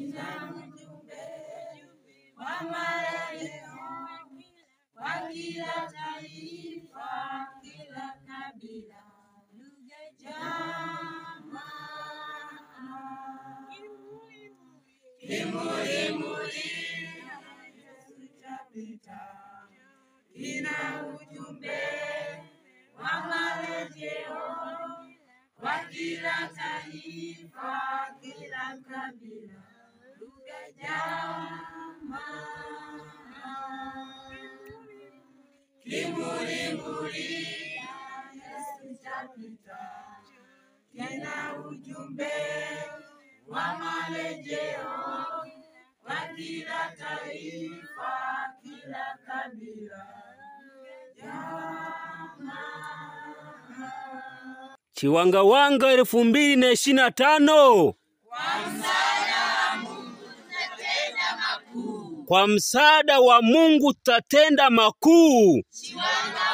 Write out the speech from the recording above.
kina ujumbe wa marejeo kwa kila taifa, kila kabila, lugha, jamaa. Kimulimuli Yesu chapita, kina ujumbe wa marejeo kwa kila taifa, kila kabila, lugha, jamaa. Kimulimuli Yesu chapita, kina ujumbe wa marejeo kwa kila taifa, kila kabila, jamaa. Chiwangawanga 2025. Kwa msaada wa Mungu tutatenda makuu. Kwa msaada wa Mungu tutatenda makuu. Chiwangawanga